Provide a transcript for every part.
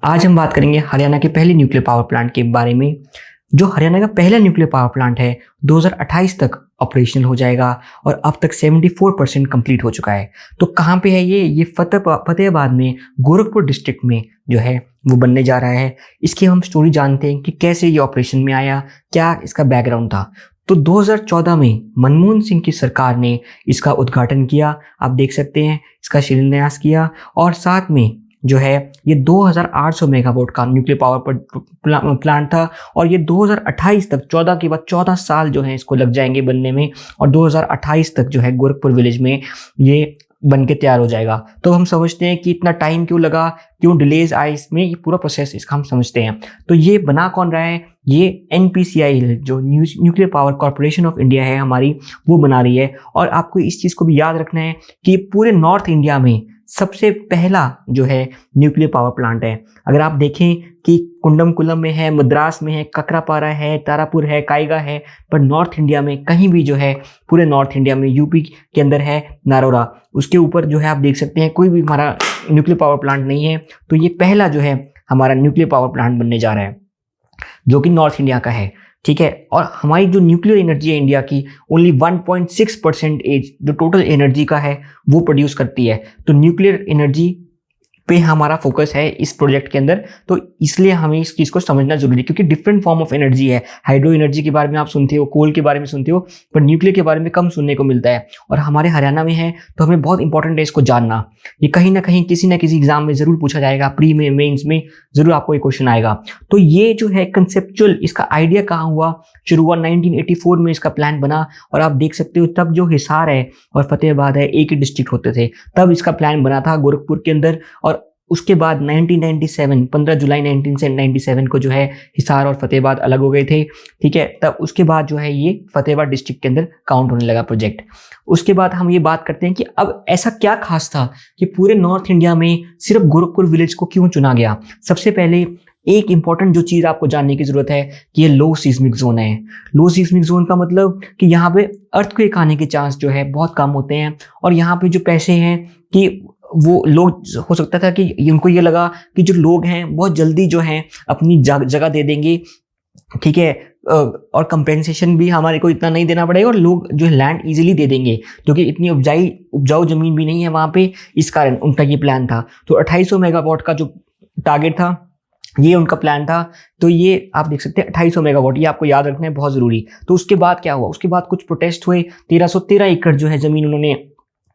आज हम बात करेंगे हरियाणा के पहले न्यूक्लियर पावर प्लांट के बारे में। जो हरियाणा का पहला न्यूक्लियर पावर प्लांट है 2028 तक ऑपरेशनल हो जाएगा और अब तक 74% कंप्लीट हो चुका है। तो कहाँ पे है ये फतेहाबाद में गोरखपुर डिस्ट्रिक्ट में जो है वो बनने जा रहा है। इसकी हम स्टोरी जानते हैं कि कैसे ये ऑपरेशन में आया, क्या इसका बैकग्राउंड था। तो 2014 में मनमोहन सिंह की सरकार ने इसका उद्घाटन किया, आप देख सकते हैं, इसका शिलान्यास किया और साथ में जो है ये 2800 मेगावाट का न्यूक्लियर पावर प्लांट था और ये 2028 तक 14 के बाद 14 साल जो है इसको लग जाएंगे बनने में और 2028 तक जो है गोरखपुर विलेज में ये बन के तैयार हो जाएगा। तो हम समझते हैं कि इतना टाइम क्यों लगा, क्यों डिलेज आए इसमें, ये पूरा प्रोसेस इसका हम समझते हैं। तो ये बना कौन रहा है, ये NPCI जो nuclear power corporation of India है हमारी, वो बना रही है। और आपको इस चीज़ को भी याद रखना है कि पूरे नॉर्थ इंडिया में सबसे पहला जो है न्यूक्लियर पावर प्लांट है। अगर आप देखें कि कुंडमकुलम में है, मद्रास में है, ककरापारा है, तारापुर है, कायगा है, पर नॉर्थ इंडिया में कहीं भी जो है, पूरे नॉर्थ इंडिया में यूपी के अंदर है नारोरा, उसके ऊपर जो है आप देख सकते हैं कोई भी हमारा न्यूक्लियर पावर प्लांट नहीं है। तो ये पहला जो है हमारा न्यूक्लियर पावर प्लांट बनने जा रहा है जो कि नॉर्थ इंडिया का है, ठीक है। और हमारी जो न्यूक्लियर एनर्जी है इंडिया की, ओनली 1.6% जो टोटल एनर्जी का है वो प्रोड्यूस करती है। तो न्यूक्लियर एनर्जी पे हमारा फोकस है इस प्रोजेक्ट के अंदर, तो इसलिए हमें इस चीज़ को समझना जरूरी है क्योंकि डिफरेंट फॉर्म ऑफ एनर्जी है। हाइड्रो एनर्जी के बारे में आप सुनते हो, कोल के बारे में सुनते हो, पर न्यूक्लियर के बारे में कम सुनने को मिलता है और हमारे हरियाणा में है, तो हमें बहुत इंपॉर्टेंट है इसको जानना। ये कहीं ना कहीं किसी ना किसी एग्जाम में जरूर पूछा जाएगा, प्री में, मेन्स में जरूर आपको ये क्वेश्चन आएगा। तो ये जो है कंसेप्चुअल, इसका आइडिया कहाँ हुआ, शुरू हुआ 1984 में इसका प्लान बना और आप देख सकते हो तब जो हिसार है और फतेहाबाद है एक ही डिस्ट्रिक्ट होते थे, तब इसका प्लान बना था गोरखपुर के अंदर। और उसके बाद 1997 15 जुलाई 1997 को जो है हिसार और फतेहाबाद अलग हो गए थे, ठीक है। तब उसके बाद जो है ये फतेहाबाद डिस्ट्रिक्ट के अंदर काउंट होने लगा प्रोजेक्ट। उसके बाद हम ये बात करते हैं कि अब ऐसा क्या खास था कि पूरे नॉर्थ इंडिया में सिर्फ गोरखपुर विलेज को क्यों चुना गया। सबसे पहले एक इंपॉर्टेंट जो चीज़ आपको जानने की जरूरत है कि ये लो सीस्मिक जोन है। लो सीस्मिक जोन का मतलब कि यहाँ पे अर्थक्वेक आने के चांस जो है बहुत कम होते हैं और यहाँ पे जो पैसे हैं कि वो लोग, हो सकता था कि उनको ये लगा कि जो लोग हैं बहुत जल्दी जो हैं अपनी जगह दे देंगे, ठीक है, और कंपेंसेशन भी हमारे को इतना नहीं देना पड़ेगा और लोग जो है लैंड इजीली दे देंगे क्योंकि इतनी उपजाऊ जमीन भी नहीं है वहाँ पे, इस कारण उनका ये प्लान था। तो 2800 मेगावाट का जो टारगेट था ये उनका प्लान था। तो ये आप देख सकते हैं 2800 मेगावाट, ये आपको याद रखना है, बहुत जरूरी। तो उसके बाद क्या हुआ, उसके बाद कुछ प्रोटेस्ट हुए, 1313 एकड़ जो है जमीन उन्होंने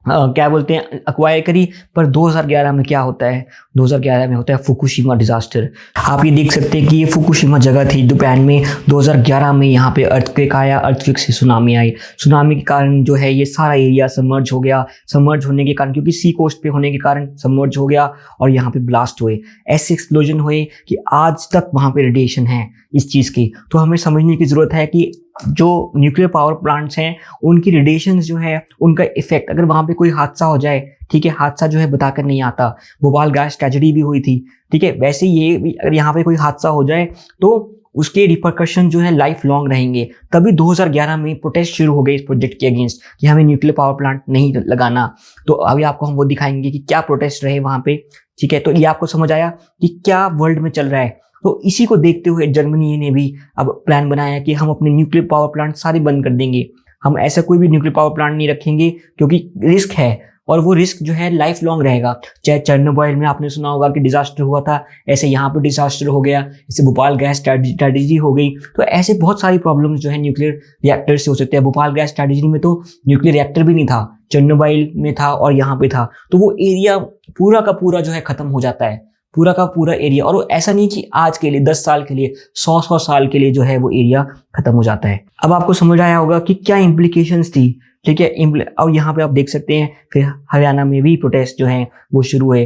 क्या बोलते हैं अक्वायर करी। पर 2011 में क्या होता है, 2011 में होता है फुकुशिमा डिजास्टर। आप ये देख सकते हैं कि ये फुकुशिमा जगह थी जापान में। 2011 में यहाँ पे अर्थक्वेक आया, अर्थक्वेक से सुनामी आई। सुनामी के कारण जो है ये सारा एरिया सबमर्ज हो गया। सबमर्ज होने के कारण, क्योंकि सी कोस्ट पे होने के कारण सबमर्ज हो गया और यहाँ पे ब्लास्ट हुए, ऐसे एक्सप्लोजन हुए कि आज तक वहाँ पे रेडिएशन है इस चीज़ की। तो हमें समझने की जरूरत है कि जो न्यूक्लियर पावर प्लांट्स हैं उनकी रेडिएशंस जो है, उनका इफेक्ट, अगर वहाँ पे कोई हादसा हो जाए, ठीक है, हादसा जो है बताकर नहीं आता, भोपाल गैस ट्रेजेडी भी हुई थी, ठीक है, वैसे ये भी अगर यहाँ पे कोई हादसा हो जाए तो उसके रिपरकशन जो है लाइफ लॉन्ग रहेंगे। तभी 2011 में प्रोटेस्ट शुरू हो गए इस प्रोजेक्ट के अगेंस्ट कि हमें न्यूक्लियर पावर प्लांट नहीं लगाना। तो अभी आपको हम वो दिखाएंगे कि क्या प्रोटेस्ट रहे वहाँ पे, ठीक है। तो ये आपको समझ आया कि क्या वर्ल्ड में चल रहा है। तो इसी को देखते हुए जर्मनी ने भी अब प्लान बनाया कि हम अपने न्यूक्लियर पावर प्लांट सारे बंद कर देंगे, हम ऐसा कोई भी न्यूक्लियर पावर प्लांट नहीं रखेंगे क्योंकि रिस्क है और वो रिस्क जो है लाइफ लॉन्ग रहेगा। चाहे चेरनोबिल में आपने सुना होगा कि डिजास्टर हुआ था, ऐसे यहाँ पे डिजास्टर हो गया, इससे भोपाल गैस ट्रेजेडी हो गई। तो ऐसे बहुत सारी प्रॉब्लम्स जो है न्यूक्लियर रिएक्टर से हो सकते हैं। भोपाल गैस ट्रेजेडी में तो न्यूक्लियर रिएक्टर भी नहीं था, चेरनोबिल में था और यहाँ पे था। तो वो एरिया पूरा का पूरा जो है खत्म हो जाता है, पूरा का पूरा एरिया। और ऐसा नहीं कि आज के लिए, 10 साल के लिए, 100 साल के लिए जो है वो एरिया खत्म हो जाता है। अब आपको समझ आया होगा कि क्या इम्प्लीकेशंस थी, ठीक है। और यहाँ पे आप देख सकते हैं फिर हरियाणा में भी प्रोटेस्ट जो हैं वो शुरू हुए।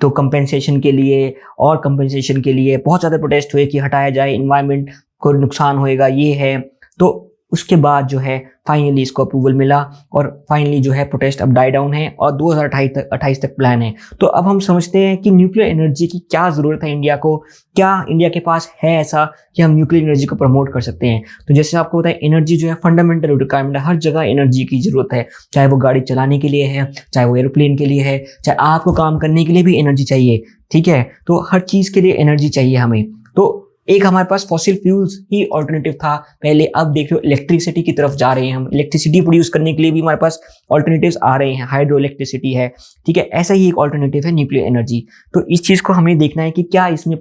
तो कंपेंसेशन के लिए और कंपेंसेशन के लिए बहुत ज़्यादा प्रोटेस्ट हुए कि हटाया जाए, इन्वायरमेंट को नुकसान होएगा, ये है। तो उसके बाद जो है फाइनली इसको अप्रूवल मिला और फाइनली जो है प्रोटेस्ट अब डाई डाउन है और 2028 तक प्लान है। तो अब हम समझते हैं कि न्यूक्लियर एनर्जी की क्या ज़रूरत है इंडिया को, क्या इंडिया के पास है ऐसा कि हम न्यूक्लियर एनर्जी को प्रमोट कर सकते हैं। तो जैसे आपको पता है एनर्जी जो है फंडामेंटल रिक्वायरमेंट है, हर जगह एनर्जी की ज़रूरत है, चाहे वो गाड़ी चलाने के लिए है, चाहे वो एरोप्लेन के लिए है, चाहे आपको काम करने के लिए भी एनर्जी चाहिए। ठीक है, तो हर चीज के लिए एनर्जी चाहिए हमें। तो एक हमारे पास फॉसिल फ्यूल्स ही ऑल्टरनेटिव था पहले, अब देख रहे हो इलेक्ट्रिसिटी की तरफ जा रहे हैं हम। इलेक्ट्रिसिटी प्रोड्यूस करने के लिए भी हमारे पास ऑल्टरनेटिव्स आ रहे हैं, हाइड्रो इलेक्ट्रिसिटी है, ठीक है। ऐसा ही एक ऑल्टरनेटिव है न्यूक्लियर एनर्जी। तो इस चीज को हमें देखना है कि क्या इसमें,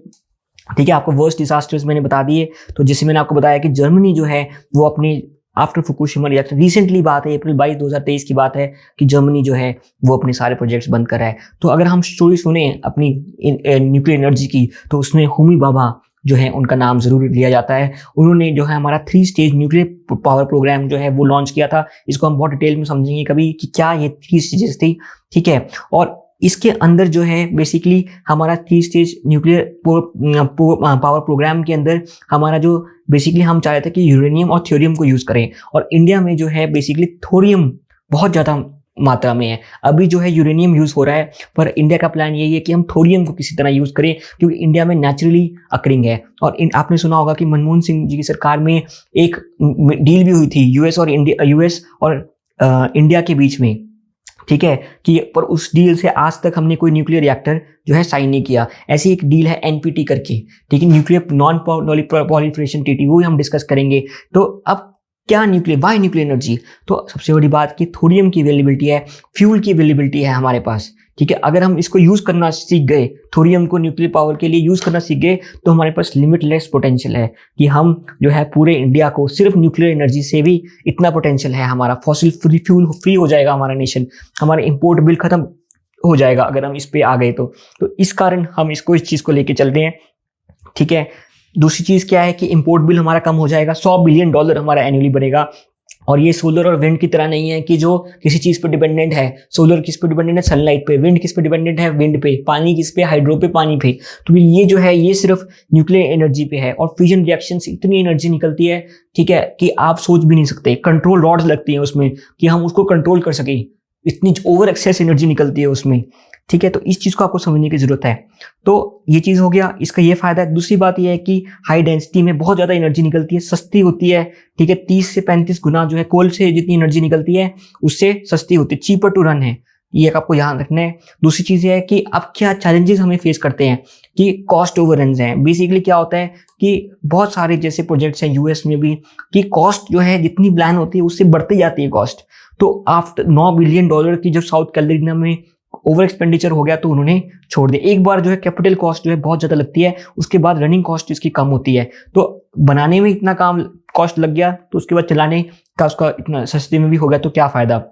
ठीक है। आपको वर्स्ट डिजास्टर्स मैंने बता दिए। तो जैसे मैंने आपको बताया कि जर्मनी जो है वो अपने आफ्टर फुकुशिमा रिएक्शन, रिसेंटली बात है, अप्रैल 22 2023 की बात है कि जर्मनी जो है वो अपने सारे प्रोजेक्ट्स बंद कर रहा है। तो अगर हम स्टोरी सुने अपनी न्यूक्लियर एनर्जी की, तो उसमें होमी भाभा जो है उनका नाम जरूर लिया जाता है। उन्होंने जो है हमारा 3 स्टेज न्यूक्लियर पावर प्रोग्राम जो है वो लॉन्च किया था। इसको हम बहुत डिटेल में समझेंगे कभी कि क्या ये 3 स्टेजेस थी, ठीक है। और इसके अंदर जो है बेसिकली हमारा 3 स्टेज न्यूक्लियर पावर प्रोग्राम के अंदर हमारा जो बेसिकली हम चाह रहे थे कि यूरेनियम और थ्योरियम को यूज करें, और इंडिया में जो है बेसिकली थोरियम बहुत ज्यादा मात्रा में है। अभी जो है यूरेनियम यूज हो रहा है, पर इंडिया का प्लान यही है कि हम थोरियम को किसी तरह यूज करें, क्योंकि इंडिया में नेचुरली अकरिंग है। और आपने सुना होगा कि मनमोहन सिंह जी की सरकार में एक डील भी हुई थी यूएस और इंडिया के बीच में, ठीक है, कि पर उस डील से आज तक हमने कोई न्यूक्लियर रिएक्टर जो है साइन नहीं किया। ऐसी एक डील है एनपीटी करके, ठीक है, न्यूक्लियर नॉन प्रोलिफरेशन ट्रीटी, वो भी हम डिस्कस करेंगे। तो अब क्या न्यूक्लियर, वाई न्यूक्लियर एनर्जी? तो सबसे बड़ी बात कि थोरियम की अवेलेबिलिटी है, फ्यूल की अवेलेबिलिटी है हमारे पास, ठीक है। अगर हम इसको यूज करना सीख गए, थोरियम को न्यूक्लियर पावर के लिए यूज करना सीख गए, तो हमारे पास लिमिटलेस पोटेंशियल है कि हम जो है पूरे इंडिया को सिर्फ न्यूक्लियर एनर्जी से भी इतना पोटेंशियल है हमारा, फॉसिल फ्यूल फ्री हो जाएगा हमारा नेशन, हमारा इंपोर्ट बिल खत्म हो जाएगा अगर हम इस पे आ गए तो इस कारण हम इस चीज को लेके चल रहे हैं, ठीक है। दूसरी चीज क्या है कि इंपोर्ट बिल हमारा कम हो जाएगा, $100 बिलियन हमारा एनुअली बनेगा। और ये सोलर और विंड की तरह नहीं है कि जो किसी चीज पे डिपेंडेंट है। सोलर किस पे डिपेंडेंट है? सनलाइट पे। विंड किस पे डिपेंडेंट है? विंड पे। पानी किस पे? हाइड्रो पे, पानी पे। तो ये जो है ये सिर्फ न्यूक्लियर एनर्जी पे है। और फ्यूजन रिएक्शन से इतनी एनर्जी निकलती है, ठीक है, कि आप सोच भी नहीं सकते। कंट्रोल रॉड्स लगती हैं उसमें कि हम उसको कंट्रोल कर सकें, इतनी ओवर एक्सेस एनर्जी निकलती है उसमें, ठीक है। तो इस चीज को आपको समझने की जरूरत है। तो ये चीज हो गया, इसका ये फायदा है। दूसरी बात ये है कि हाई डेंसिटी में बहुत ज्यादा एनर्जी निकलती है, सस्ती होती है, ठीक है। 30 से 35 गुना जो है कोल से जितनी एनर्जी निकलती है उससे सस्ती होती है, चीपर टू रन है, ये आपको ध्यान रखना है। दूसरी चीज ये है कि अब क्या चैलेंजेस हमें फेस करते हैं कि कॉस्ट ओवररन्स हैं। बेसिकली क्या होता है कि बहुत सारे जैसे प्रोजेक्ट्स हैं यूएस में भी, कि कॉस्ट जो है जितनी प्लान होती है उससे बढ़ती जाती है कॉस्ट। तो आफ्टर $9 बिलियन की जब साउथ कैलिफोर्निया में ओवर एक्सपेंडिचर हो गया तो उन्होंने छोड़ दिया। एक बार जो है कैपिटल कॉस्ट जो है बहुत ज्यादा लगती है, उसके बाद रनिंग कॉस्ट इसकी कम होती है। तो बनाने में इतना काम कॉस्ट लग गया तो उसके बाद चलाने का उसका इतना सस्ते में भी हो गया, तो क्या फायदा,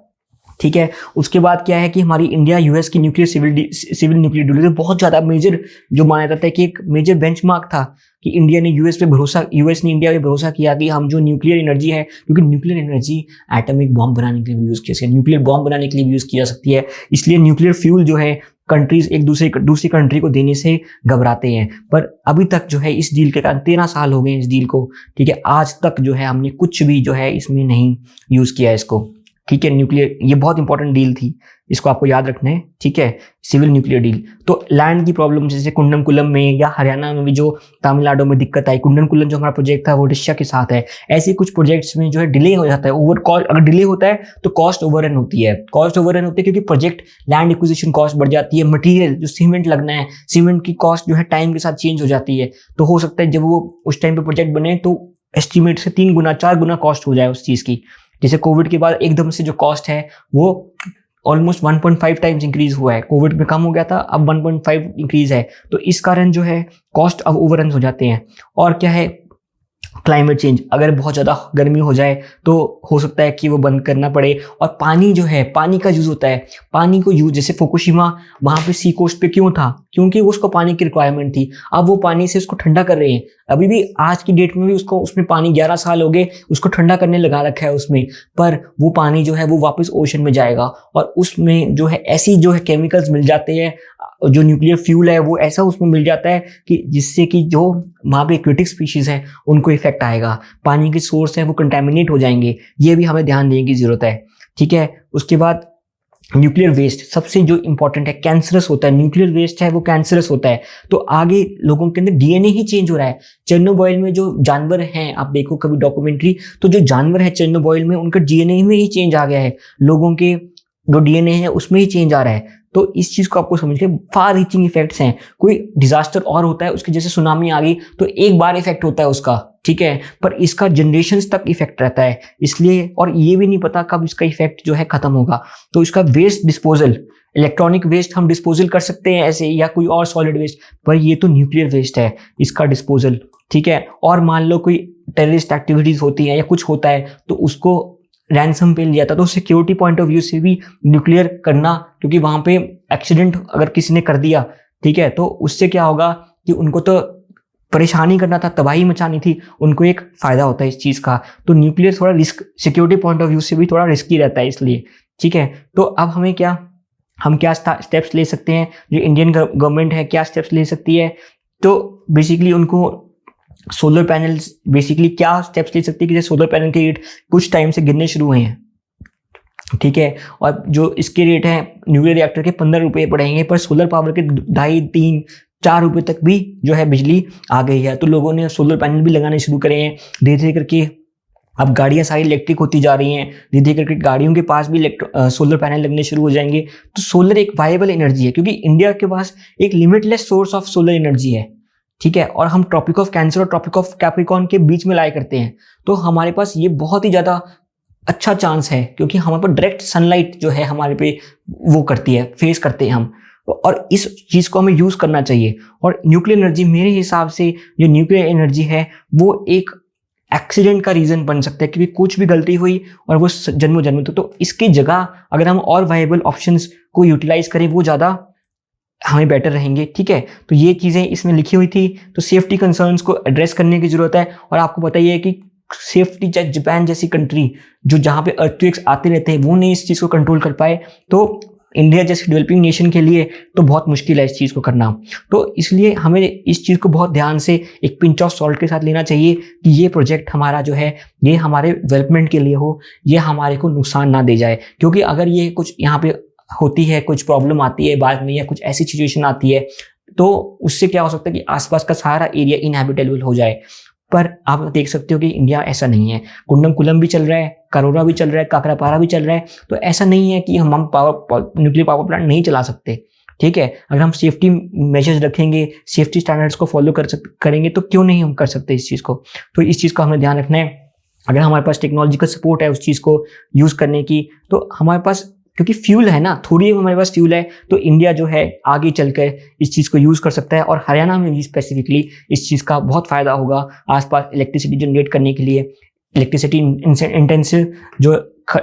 ठीक है। उसके बाद क्या है कि हमारी इंडिया यूएस की न्यूक्लियर सिविल न्यूक्लियर डील बहुत ज्यादा मेजर जो माना जाता है कि एक मेजर बेंचमार्क था कि यूएस ने इंडिया पे भरोसा किया कि हम जो न्यूक्लियर एनर्जी है, क्योंकि न्यूक्लियर एनर्जी एटॉमिक बॉम्ब बनाने के लिए भी यूज की जा सकती है, न्यूक्लियर बॉम्ब बनाने के लिए भी यूज की जा सकती है। इसलिए न्यूक्लियर फ्यूल जो है कंट्रीज एक दूसरी कंट्री को देने से घबराते हैं। पर अभी तक जो है इस डील के कारण 13 साल हो गए इस डील को, ठीक है, आज तक जो है हमने कुछ भी जो है इसमें नहीं यूज किया इसको, ठीक है। न्यूक्लियर ये बहुत इंपॉर्टेंट डील थी, इसको आपको याद रखना है, ठीक है, सिविल न्यूक्लियर डील। तो लैंड की प्रॉब्लम जैसे कुंडमकुलम में या हरियाणा में भी जो तमिलनाडु में दिक्कत आई, कुंडमकुलम जो हमारा प्रोजेक्ट था वो ओडिशा के साथ है। ऐसे कुछ प्रोजेक्ट्स में जो है डिले हो जाता है, ओवर कॉस्ट, अगर डिले होता है तो कॉस्ट ओवररन होती है। कॉस्ट ओवररन होती है क्योंकि प्रोजेक्ट लैंड एक्विजिशन कॉस्ट बढ़ जाती है, मटेरियल जो सीमेंट लगना है, सीमेंट की कॉस्ट जो है टाइम के साथ चेंज हो जाती है। तो हो सकता है जब वो उस टाइम पे प्रोजेक्ट बने तो एस्टिमेट से 3 गुना 4 गुना कॉस्ट हो जाए उस चीज की। जैसे कोविड के बाद एकदम से जो कॉस्ट है वो ऑलमोस्ट 1.5 टाइम्स इंक्रीज हुआ है। कोविड में कम हो गया था, अब 1.5 इंक्रीज है। तो इस कारण जो है कॉस्ट अब ओवररन हो जाते हैं। और क्या है, क्लाइमेट चेंज, अगर बहुत ज़्यादा गर्मी हो जाए तो हो सकता है कि वो बंद करना पड़े। और पानी जो है, पानी का यूज़ होता है, पानी को यूज जैसे फुकुशिमा वहाँ पे सी कोस्ट पे क्यों था, क्योंकि उसको पानी की रिक्वायरमेंट थी। अब वो पानी से उसको ठंडा कर रहे हैं, अभी भी आज की डेट में भी उसमें पानी 11 साल हो गए उसको ठंडा करने लगा रखा है उसमें, पर वो पानी जो है वो वापस ओशन में जाएगा और उसमें जो है ऐसी जो है केमिकल्स मिल जाते हैं, जो न्यूक्लियर फ्यूल है वो ऐसा उसमें मिल जाता है कि जिससे कि जो वहाँ पे एक्वेटिक स्पीशीज है उनको इफेक्ट आएगा, पानी के सोर्स है वो कंटेमिनेट हो जाएंगे। ये भी हमें ध्यान देने की जरूरत है, ठीक है। उसके बाद न्यूक्लियर वेस्ट सबसे जो इंपॉर्टेंट है, कैंसरस होता है, न्यूक्लियर वेस्ट है वो कैंसरस होता है। तो आगे लोगों के अंदर डीएनए ही चेंज हो रहा है। चेर्नोबिल में जो जानवर हैं, आप देखो कभी डॉक्यूमेंट्री, तो जो जानवर है चेर्नोबिल में उनका डीएनए में ही चेंज आ गया है, लोगों के जो डीएनए है उसमें ही चेंज आ रहा है। तो इस चीज़ को आपको समझ के फार रीचिंग इफेक्ट्स हैं। कोई डिजास्टर और होता है, उसके जैसे सुनामी आ गई तो एक बार इफेक्ट होता है उसका, ठीक है, पर इसका जनरेशंस तक इफेक्ट रहता है, इसलिए, और ये भी नहीं पता कब इसका इफेक्ट जो है खत्म होगा। तो इसका वेस्ट डिस्पोजल, इलेक्ट्रॉनिक वेस्ट हम डिस्पोजल कर सकते हैं ऐसे, या कोई और सॉलिड वेस्ट, पर ये तो न्यूक्लियर वेस्ट है, इसका डिस्पोजल, ठीक है। और मान लो कोई टेररिस्ट एक्टिविटीज होती हैं या कुछ होता है तो उसको रैंसम पे लिया था, तो सिक्योरिटी पॉइंट ऑफ व्यू से भी न्यूक्लियर करना, क्योंकि वहां पे एक्सीडेंट अगर किसी ने कर दिया, ठीक है, तो उससे क्या होगा कि उनको तो परेशानी करना था, तबाही मचानी थी, उनको एक फायदा होता है इस चीज का। तो न्यूक्लियर थोड़ा risk, security point of view से भी थोड़ा रिस्की रहता है, इसलिए, ठीक है। तो अब हम क्या स्टेप्स ले सकते हैं, जो इंडियन गवर्नमेंट है क्या स्टेप्स ले सकती है, तो बेसिकली उनको सोलर पैनल्स, बेसिकली क्या स्टेप्स ले सकती है कि सोलर पैनल के रेट कुछ टाइम से गिरने शुरू हुए हैं, ठीक है, और जो इसके रेट हैं न्यूक्लियर रिएक्टर के 15 रुपये पड़ेंगे, पर सोलर पावर के 2.5, 3, 4 रुपये तक भी जो है बिजली आ गई है। तो लोगों ने सोलर पैनल भी लगाने शुरू करे हैं धीरे धीरे करके। अब गाड़ियां सारी इलेक्ट्रिक होती जा रही हैं, धीरे धीरे करके गाड़ियों के पास भी सोलर पैनल लगने शुरू हो जाएंगे। तो सोलर एक वायबल एनर्जी है, क्योंकि इंडिया के पास एक limitless source of solar energy है, ठीक है, और हम ट्रॉपिक ऑफ कैंसर और ट्रॉपिक ऑफ कैप्रिकॉर्न के बीच में लाया करते हैं। तो हमारे पास ये बहुत ही ज़्यादा अच्छा चांस है, क्योंकि हमारे पास डायरेक्ट सनलाइट जो है हमारे पे वो करती है, फेस करते हैं हम, और इस चीज़ को हमें यूज़ करना चाहिए। और न्यूक्लियर एनर्जी मेरे हिसाब से, जो न्यूक्लियर एनर्जी है वो एक एक्सीडेंट का रीज़न बन सकता है, क्योंकि कुछ भी गलती हुई और वो जन्मों जन्म तो इसकी जगह अगर हम और वायबल ऑप्शंस को यूटिलाइज करें वो ज़्यादा हमें बेटर रहेंगे, ठीक है। तो ये चीज़ें इसमें लिखी हुई थी। तो सेफ्टी कंसर्न्स को एड्रेस करने की ज़रूरत है, और आपको पता ही है कि सेफ्टी, जापान जैसी कंट्री जो जहाँ पे अर्थक्वेक्स आते रहते हैं, वो नहीं इस चीज़ को कंट्रोल कर पाए, तो इंडिया जैसे डेवलपिंग नेशन के लिए तो बहुत मुश्किल है इस चीज़ को करना। तो इसलिए हमें इस चीज़ को बहुत ध्यान से एक पिंच ऑफ सॉल्ट के साथ लेना चाहिए कि ये प्रोजेक्ट हमारा जो है ये हमारे डेवलपमेंट के लिए हो, ये हमारे को नुकसान ना दे जाए। क्योंकि अगर ये कुछ यहाँ पे होती है, कुछ प्रॉब्लम आती है बाद में, या कुछ ऐसी सिचुएशन आती है, तो उससे क्या हो सकता है कि आसपास का सारा एरिया इनहैबिटेबल हो जाए। पर आप देख सकते हो कि इंडिया ऐसा नहीं है, कुंडम भी चल रहा है, करोरा भी चल रहा है, काकरापारा भी चल रहा है। तो ऐसा नहीं है कि हम न्यूक्लियर पावर प्लांट नहीं चला सकते, ठीक है। अगर हम सेफ्टी मेजर्स रखेंगे, सेफ्टी स्टैंडर्ड्स को फॉलो करेंगे तो क्यों नहीं हम कर सकते इस चीज़ को। तो इस चीज़ का हमें ध्यान रखना है। अगर हमारे पास टेक्नोलॉजिकल सपोर्ट है उस चीज़ को यूज़ करने की, तो हमारे पास, क्योंकि फ्यूल है ना, थोड़ी हमारे पास फ्यूल है, तो इंडिया जो है आगे चलकर इस चीज़ को यूज़ कर सकता है। और हरियाणा में भी स्पेसिफिकली इस चीज़ का बहुत फ़ायदा होगा आसपास इलेक्ट्रिसिटी जनरेट करने के लिए। इलेक्ट्रिसिटी इंटेंसिव जो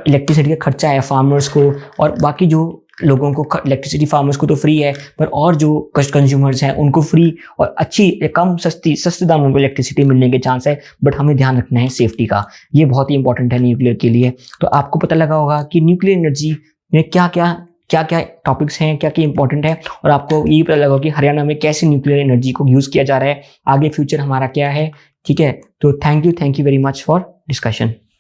इलेक्ट्रिसिटी का खर्चा है फार्मर्स को, और बाकी जो लोगों को इलेक्ट्रिसिटी, फार्मर्स को तो फ्री है, पर और जो कंज्यूमर्स हैं उनको फ्री और अच्छी, कम सस्ते दामों में इलेक्ट्रिसिटी मिलने के चांस है। बट हमें ध्यान रखना है सेफ्टी का, ये बहुत ही इंपॉर्टेंट है न्यूक्लियर के लिए। तो आपको पता लगा होगा कि न्यूक्लियर एनर्जी में क्या क्या टॉपिक्स हैं, क्या क्या इंपॉर्टेंट है, और आपको ये पता लगा कि हरियाणा में कैसे न्यूक्लियर एनर्जी को यूज़ किया जा रहा है, आगे फ्यूचर हमारा क्या है, ठीक है। तो thank you very much for discussion.